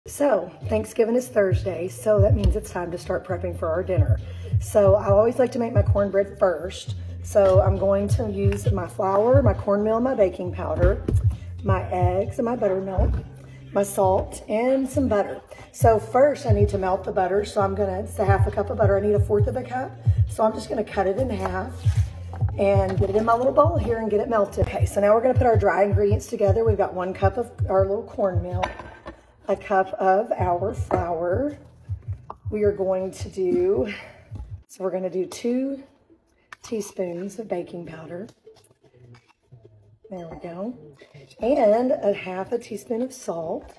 So Thanksgiving is Thursday, so that means it's time to start prepping for our dinner. So I always like to make my cornbread first. So I'm going to use my flour, my cornmeal, my baking powder, my eggs and my buttermilk, my salt, and some butter. So first I need to melt the butter. So it's a half a cup of butter. I need a fourth of a cup. So I'm just gonna cut it in half and get it in my little bowl here and get it melted. Okay, so now we're gonna put our dry ingredients together. We've got 1 cup of our little cornmeal, a cup of our flour. We are going to do, so we're gonna do 2 teaspoons of baking powder. There we go. And a half a teaspoon of salt.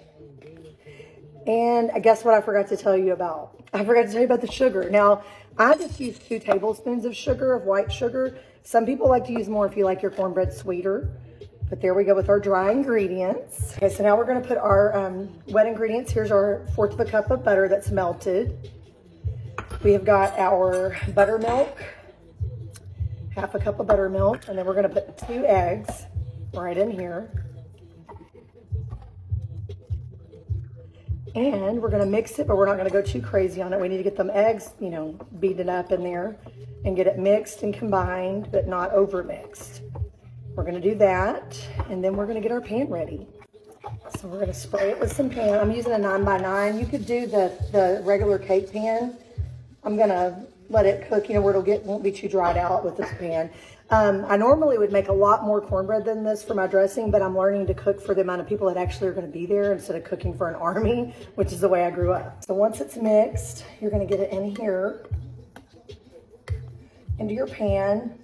And I guess what I forgot to tell you about? I forgot to tell you about the sugar. Now, I just use 2 tablespoons of sugar, of white sugar. Some people like to use more if you like your cornbread sweeter. But there we go with our dry ingredients. Okay, so now we're gonna put our wet ingredients. Here's our 1/4 of a cup of butter that's melted. We have got our buttermilk, half a cup of buttermilk, and then we're gonna put 2 eggs right in here. And we're gonna mix it, but we're not gonna go too crazy on it. We need to get them eggs, you know, beaten up in there and get it mixed and combined, but not over mixed. We're gonna do that, and then we're gonna get our pan ready. So we're gonna spray it with some pan. I'm using a 9x9. You could do the regular cake pan. I'm gonna let it cook, you know, where won't be too dried out with this pan. I normally would make a lot more cornbread than this for my dressing, but I'm learning to cook for the amount of people that actually are gonna be there instead of cooking for an army, which is the way I grew up. So once it's mixed, you're gonna get it in here, into your pan,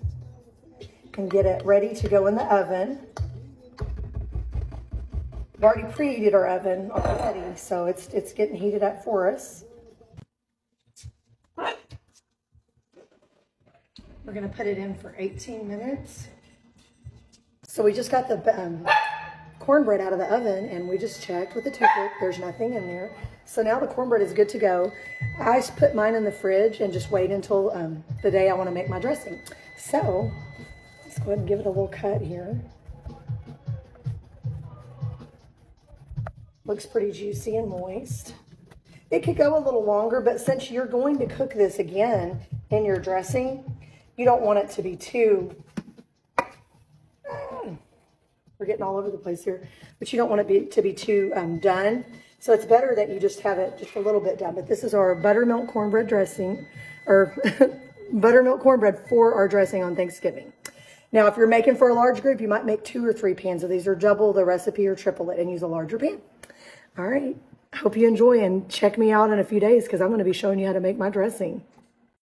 and get it ready to go in the oven. We've already preheated our oven already, so it's getting heated up for us. We're gonna put it in for 18 minutes. So we just got the cornbread out of the oven, and we just checked with the toothpick. There's nothing in there. So now the cornbread is good to go. I just put mine in the fridge and just wait until the day I wanna make my dressing. So let's go ahead and give it a little cut here. Looks pretty juicy and moist. It could go a little longer, but since you're going to cook this again in your dressing, you don't want it to be too, we're getting all over the place here, but you don't want it to be too done. So it's better that you just have it just a little bit done. But this is our buttermilk cornbread dressing, or buttermilk cornbread for our dressing on Thanksgiving. Now, if you're making for a large group, you might make 2 or 3 pans of these, or double the recipe or triple it and use a larger pan. All right, I hope you enjoy, and check me out in a few days because I'm going to be showing you how to make my dressing.